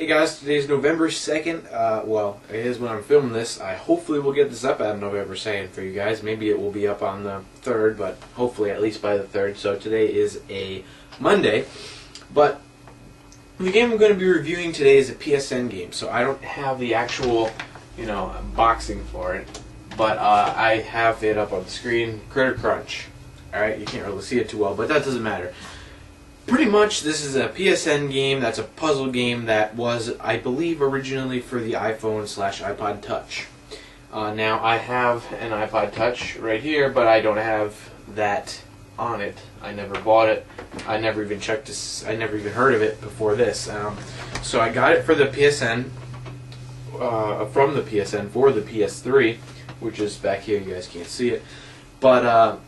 guys, today's November 2nd. Well, it is when I'm filming this. I hopefully will get this up on November 2nd for you guys. Maybe it will be up on the 3rd, but hopefully at least by the 3rd. So today is a Monday. But the game I'm going to be reviewing today is a PSN game. So I don't have the actual, unboxing for it. But I have it up on the screen. Critter Crunch. Alright, you can't really see it too well, but that doesn't matter. Pretty much, this is a PSN game that's a puzzle game that was, I believe, originally for the iPhone/iPod Touch. Now, I have an iPod Touch right here, but I don't have that on it. I never bought it. I never even checked this. I never even heard of it before this. So I got it for the PSN, from the PSN for the PS3, which is back here. You guys can't see it, but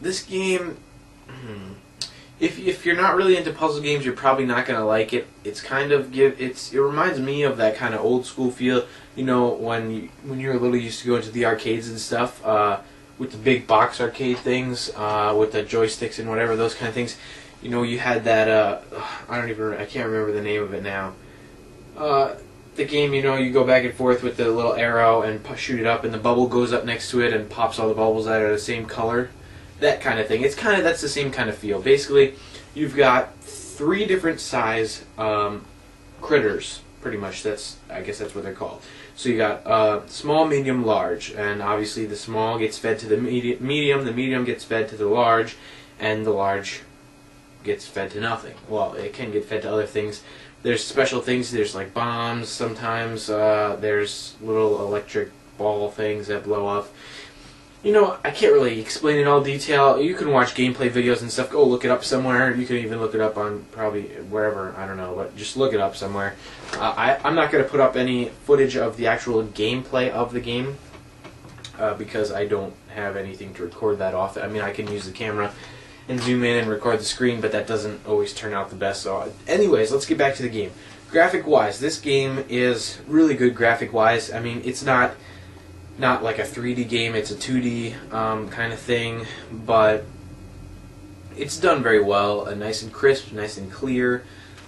this game. If you're not really into puzzle games, you're probably not gonna like it. It's kind of it reminds me of that kind of old school feel. When you were little, you used to go into the arcades and stuff with the big box arcade things with the joysticks and whatever, those kind of things. You had that I can't remember the name of it now. The game, you go back and forth with the little arrow and shoot it up, and the bubble goes up next to it and pops all the bubbles that are the same color. That kind of thing. That's the same kind of feel. Basically, you've got 3 different size critters. Pretty much, I guess that's what they're called. So you got small, medium, large, and obviously the small gets fed to the medium. The medium gets fed to the large, and the large gets fed to nothing. Well, it can get fed to other things. There's special things. There's like bombs. Sometimes there's little electric ball things that blow up. I can't really explain in all detail. You can watch gameplay videos and stuff. Go look it up somewhere. You can even look it up on probably wherever. I don't know, but just look it up somewhere. I'm not going to put up any footage of the actual gameplay of the game because I don't have anything to record that off. I mean, I can use the camera and zoom in and record the screen, but that doesn't always turn out the best. So, anyways, let's get back to the game. Graphic-wise, this game is really good graphic-wise. I mean, it's not like a 3D game, it's a 2D kind of thing, but it's done very well, nice and crisp, nice and clear.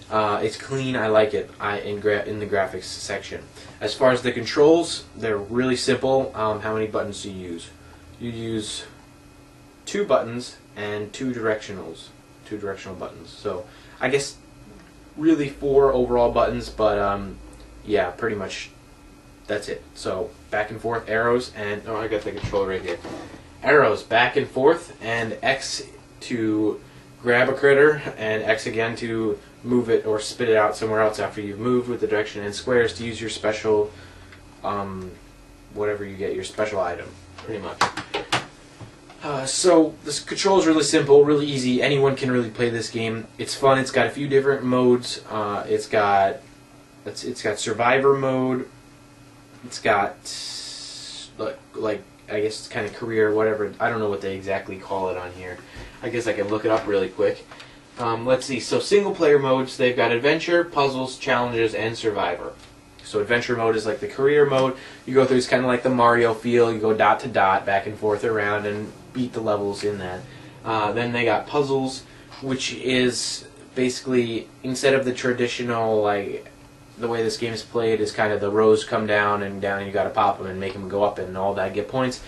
It's clean, I like it in the graphics section. As far as the controls, they're really simple. How many buttons do you use? You use 2 buttons and 2 directional buttons. So I guess really 4 overall buttons, but yeah, pretty much that's it. So back and forth arrows, and I got the controller right here. Arrows back and forth, and X to grab a critter, and X again to move it or spit it out somewhere else after you've moved with the direction, and squares to use your special, whatever you get, your special item, pretty much. So this control is really simple, really easy. Anyone can really play this game. It's fun. It's got a few different modes. It's got survivor mode. It's got like I guess it's kind of career, whatever. I don't know what they exactly call it on here. I guess I can look it up really quick. Let's see. So single player modes, they've got adventure, puzzles, challenges, and survivor. So adventure mode is like the career mode. You go through, it's kind of like the Mario feel. You go dot to dot, back and forth around, and beat the levels in that. Then they got puzzles, which is basically, instead of the traditional, like, the way this game is played is kind of the rows come down and you got to pop them and make them go up and all that, get points.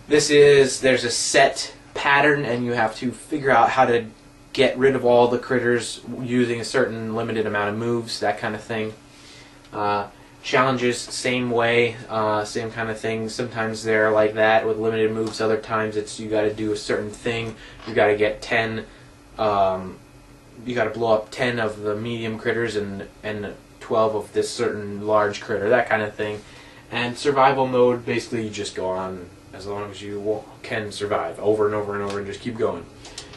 There's a set pattern, and you have to figure out how to get rid of all the critters using a certain limited amount of moves, that kind of thing. Challenges, same way, same kind of thing. Sometimes they're like that with limited moves. Other times it's you got to do a certain thing. You got to get 10. You got to blow up 10 of the medium critters and 12 of this certain large critter, that kind of thing. And survival mode, basically you just go on as long as you can survive, over and over and over, and just keep going.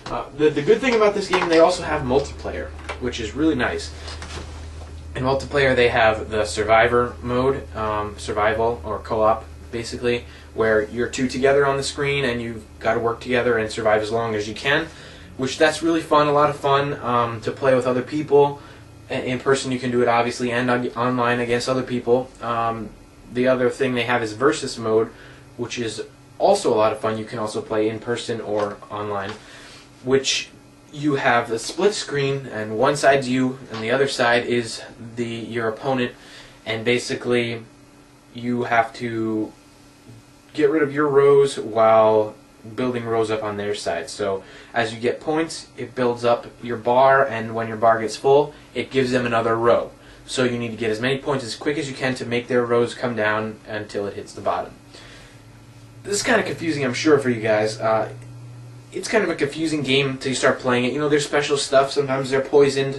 The good thing about this game, they also have multiplayer, which is really nice. In multiplayer, they have the survivor mode, survival or co-op, basically, where you're 2 together on the screen and you've got to work together and survive as long as you can, which that's really fun, a lot of fun to play with other people. In person you can do it obviously, and online against other people. The other thing they have is versus mode, which is also a lot of fun. You can also play in person or online, which you have a split screen, and one side's you, and the other side is your opponent, and basically you have to get rid of your rows while building rows up on their side. So as you get points, it builds up your bar, and when your bar gets full, it gives them another row. So you need to get as many points as quick as you can to make their rows come down until it hits the bottom. This is kind of confusing, I'm sure, for you guys. It's kind of a confusing game until you start playing it. You know, there's special stuff. Sometimes they're poisoned.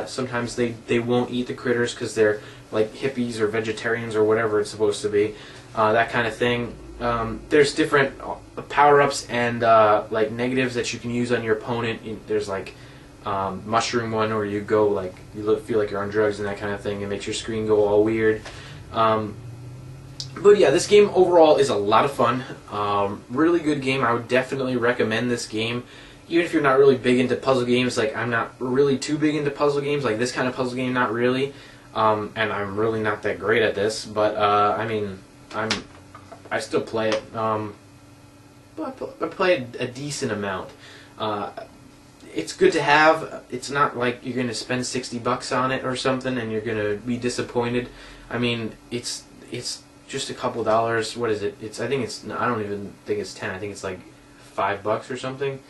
Sometimes they won't eat the critters because they're like hippies or vegetarians or whatever it's supposed to be. That kind of thing. There's different power-ups and like negatives that you can use on your opponent. There's like mushroom one where you go like feel like you're on drugs and that kind of thing. It makes your screen go all weird. But yeah, this game overall is a lot of fun. Really good game. I would definitely recommend this game. Even if you're not really big into puzzle games, like I'm not really too big into puzzle games, like this kind of puzzle game, not really. And I'm really not that great at this, but I mean, I still play it. But I play a decent amount. It's good to have. It's not like you're gonna spend $60 on it or something and you're gonna be disappointed. I mean, it's just a couple dollars. What is it? I don't even think it's 10. I think it's like $5 or something.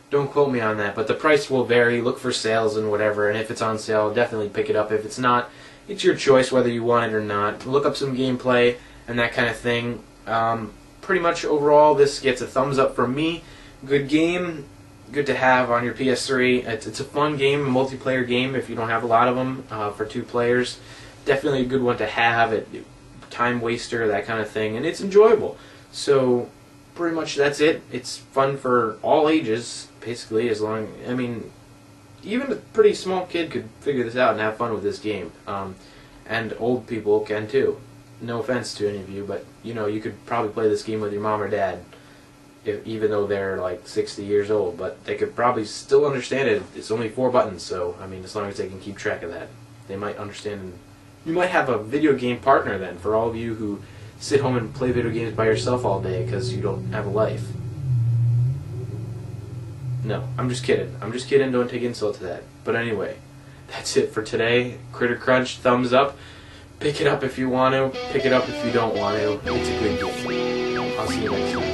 Don't quote me on that, but the price will vary. Look for sales and whatever, and if it's on sale, definitely pick it up. If it's not, it's your choice whether you want it or not. Look up some gameplay and that kind of thing. Pretty much overall, this gets a thumbs up from me. Good game, good to have on your PS3. It's a fun game, a multiplayer game if you don't have a lot of them for 2 players. Definitely a good one to have. Time waster, that kind of thing, and it's enjoyable. So pretty much that's it. It's fun for all ages, basically. I mean, even a pretty small kid could figure this out and have fun with this game, and old people can too. No offense to any of you, but you know, you could probably play this game with your mom or dad, even though they're like 60 years old, but they could probably still understand it. It's only 4 buttons, so I mean, as long as they can keep track of that, they might understand. And you might have a video game partner then, for all of you who sit home and play video games by yourself all day because you don't have a life. No, I'm just kidding. I'm just kidding. Don't take insult to that. But anyway, that's it for today. Critter Crunch, thumbs up. Pick it up if you want to. Pick it up if you don't want to. It's a good game. I'll see you next time.